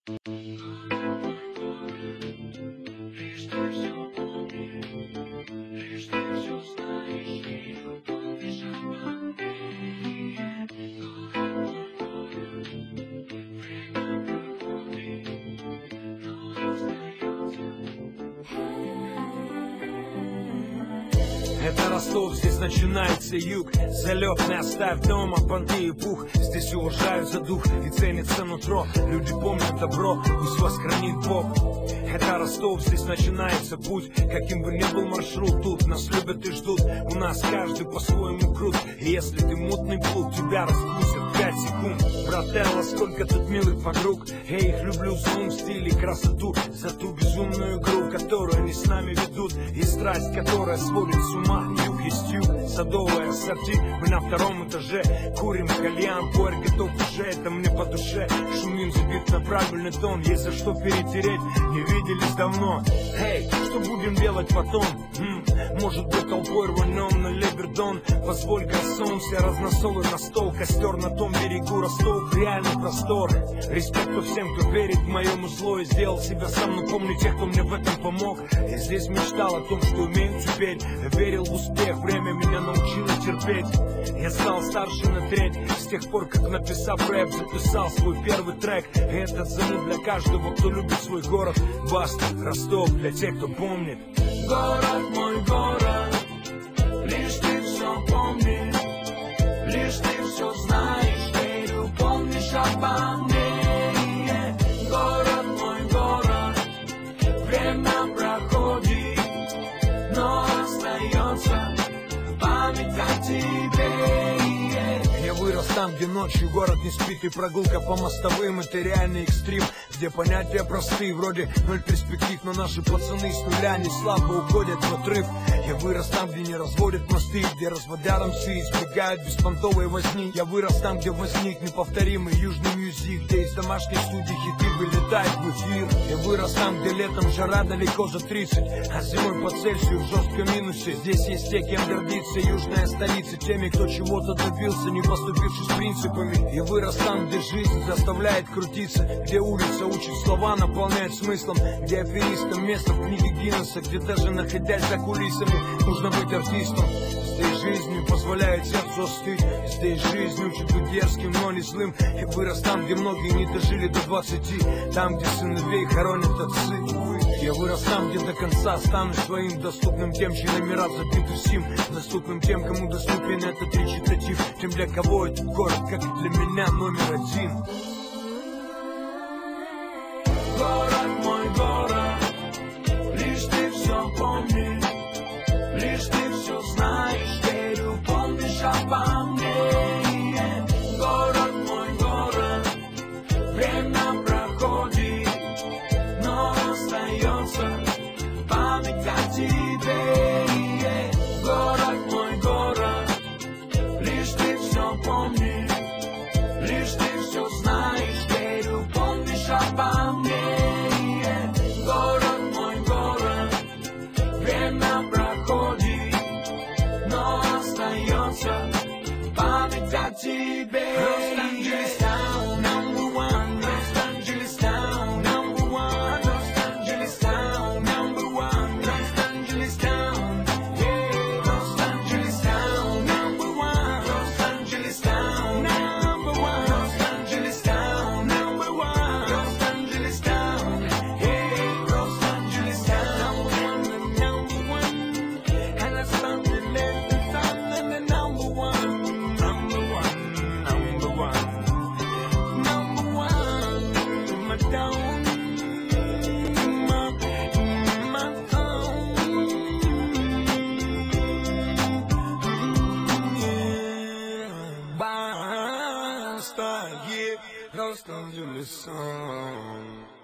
Лишь ты все помнишь, лишь ты все знаешь, и помнишь обо мне. Время проходит, но остается. Это Ростов, здесь начинается юг. Залетный оставь дома, понты и пух. Здесь уважают за дух и ценится нутро. Люди помнят добро, пусть вас хранит Бог. Это Ростов, здесь начинается путь. Каким бы ни был маршрут, тут нас любят и ждут. У нас каждый по-своему крут. И если ты мутный плут, тебя распустят 5 секунд. Брателло, сколько тут милых подруг. Я их люблю за ум, стиль и красоту. За ту безумную игру, которую они с нами ведут. И страсть, которая сводит с ума. Юг есть юг, садовая ассорти. Мы на втором этаже, курим кальян. Порь готов уже, это мне по душе. Шумим, забит на правильный тон. Есть за что перетереть, не виделись давно. Эй, что будем делать потом? Может быть толпой рванем на Либердон. Позволь гарсон, все разносолы на стол. Костер на том берегу, Ростов, реальный простор. Респекту всем, кто верит в моему зло. И сделал себя сам, но помню тех, кто мне в этом помог. Я здесь мечтал о том, что умею теперь. Верил в успех, время меня научило терпеть. Я стал старше на треть. С тех пор, как написав рэп, записал свой первый трек. И этот замут для каждого, кто любит свой город. Баста, Ростов, для тех, кто помнит. Город мой город, лишь ты все помнишь, лишь ты все знаешь, верю, помнишь обо мне. Город мой город, время проходит, но остается память о тебе. Я вырос там, где ночью город не спит, и прогулка по мостовым — это реальный экстрим, где понятия простые, вроде ноль перспектив, но наши пацаны с нуля не слабо уходят в отрыв. Я вырос там, где не разводят мосты, где разводя рамсы избегают беспонтовой возни. Я вырос там, где возник неповторимый южный мюзик, где из домашней студии хиты вылетают в эфир. Я вырос там, где летом жара далеко за 30, а зимой по Цельсию в жестком минусе. Здесь есть те, кем гордится южная столица, теми, кто чего-то добился, не поступившись принципами. Я вырос там, где жизнь заставляет крутиться, где улица учит слова наполнять смыслом, где аферистам место в книге Гиннесса, где даже находясь за кулисами нужно быть артистом. Здесь жизнь позволяет сердцу остыть, здесь жизнь учит быть дерзким, но не злым. Я вырос там, где многие не дожили до 20, там, где сыновей хоронят отцы. Я вырос там, где до конца останусь своим, доступным тем, чьи номера забиты сим, доступным тем, кому доступен этот речитатив, тем, для кого этот город, как и для меня, номер один. Город мой город, лишь ты все помнишь, лишь ты все знаешь, верю, помнишь обо мне. Город мой город, время проходит, но остается память о тебе. Город мой город, лишь ты все помнишь, лишь ты все знаешь, верю, помнишь обо мне. Город мой город, время проходит, но остается память о тебе. Los-Angeles Town, number one. Los-Angeles Town, number one. Los-Angeles Town, number one. Los-Angeles Town, yeah. Los-Angeles Town, number one. Los-Angeles Town, number one. Los-Angeles Town, number one. Los-Angeles Town, yeah. Los-Angeles Town, number one. And Los Angeles Town, number one. Number one, number one, number one, my town, my town, yeah. Basta, yeah, Los Angeles song.